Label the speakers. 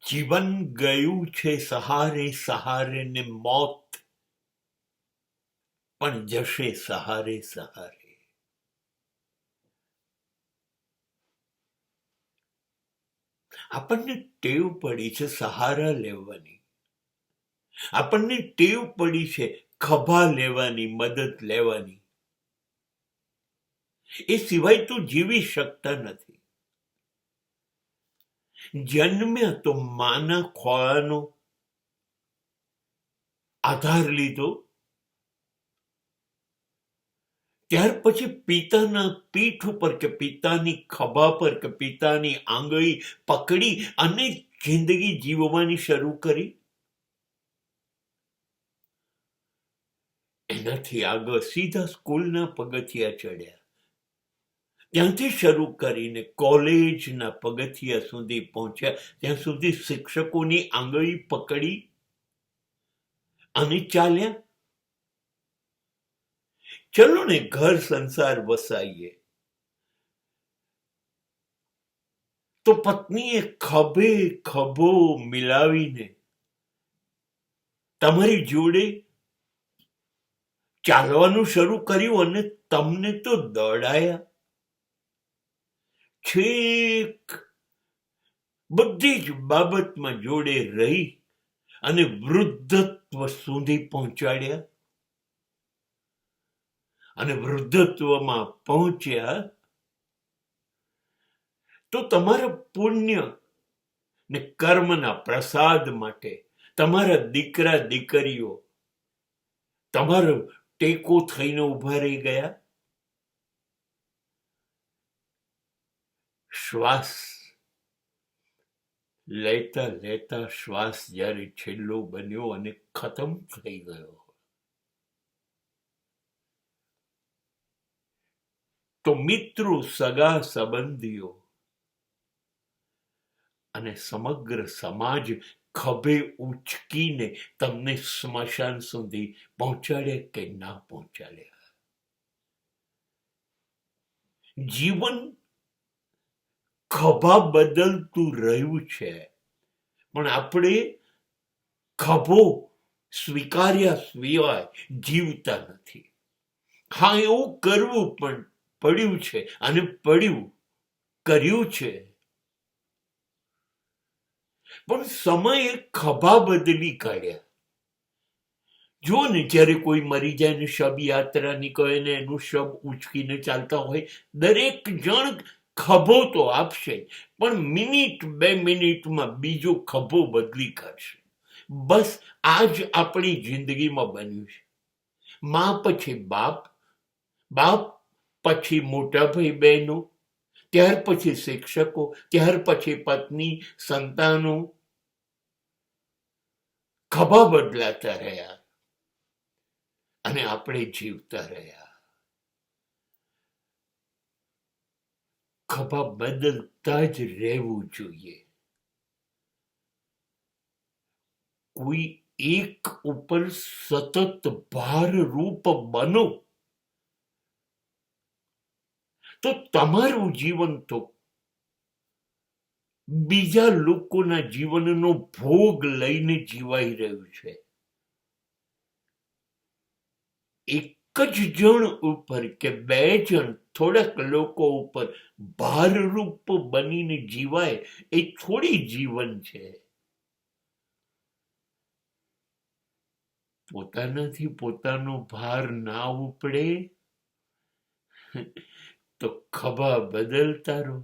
Speaker 1: જીવન ગયું છે સહારે સહારે ને મોત પણ જશે સહારે સહારે. આપણને ટેવ પડી છે સહારા લેવાની, આપણને ટેવ પડી છે ખભા લેવાની, મદદ લેવાની. એ સિવાય તો જીવી શકતા નથી. જન્મ્યા તો માના ખોળાનો આધાર લીધો, ત્યાર પછી પિતાના પીઠ ઉપર કે પિતાની ખભા પર કે પિતાની આંગળી પકડી અને જિંદગી જીવવાની શરૂ કરી. એનાથી આગળ સીધા સ્કૂલના પગથિયા ચડ્યા, ત્યાંથી શરૂ કરીને કોલેજના પગથિયા સુધી પહોંચ્યા, ત્યાં સુધી શિક્ષકોની આંગળી પકડી અને ચાલ્યા. ચલો ને ઘર સંસાર વસાઈએ, તો પત્નીએ ખભે ખભો મિલાવીને તમારી જોડે ચાલવાનું શરૂ કર્યું અને તમને તો દોડાયા. છેક બધી જ બાબતમાં જોડે રહી અને વૃદ્ધત્વ સુધી પહોંચાડ્યા. અને વૃદ્ધત્વમાં પહોંચ્યા તો તમારા પુણ્ય ને કર્મના પ્રસાદ માટે તમારા દીકરા દીકરીઓ તમારો ટેકો થઈને ઉભા રહી ગયા. શ્વાસ લેતા લેતા શ્વાસ જ્યારે છેલ્લો બન્યો અને ખતમ થઈ ગયો, તો મિત્રો, સગા સંબંધીઓ અને સમગ્ર સમાજ ખભે ઉંચકીને તમને સ્મશાન સુધી પહોંચાડ્યા કે ના પહોંચાડ્યા. જીવન ખભા બદલતું રહ્યું છે, પણ આપણે ખભો સ્વીકાર્યા સિવાય જીવતા નથી. હા, એવું કરવું પણ પડ્યું છે અને કર્યું છે, પણ સમયે ખભા બદલી કાઢ્યા. જો ને, જ્યારે કોઈ મરી જાય ને શબ યાત્રા નીકળે ને એનું શબ ઉંચકીને ચાલતા હોય, દરેક જણ ખભો તો આપશે, પણ મિનિટ 2 મિનિટમાં બીજો ખભો બદલી કાઢશે. બસ આ જ આપણી જિંદગીમાં બન્યું છે. માં પછી બાપ, બાપ પછી મોટા ભાઈ બહેનો, ત્યાર પછી શિક્ષકો, ત્યાર પછી પત્ની, સંતાનો. ખભા બદલાતા રહ્યા અને આપણે જીવતા રહ્યા. ખભા બદલતા જ રહેવું જોઈએ. કોઈ એક ઉપર સતત ભારરૂપ બનો તો તમારું જીવન તો બીજા લોકોના જીવનનો ભોગ લઈને જીવાઈ રહ્યું છે. એક જ જણ ઉપર કે 2 જણ, થોડાક લોકો ઉપર ભારરૂપ બનીને જીવાય એ થોડી જીવન છે. પોતાનાથી પોતાનો ભાર ના ઉપડે તો ખભા બદલતા રહો.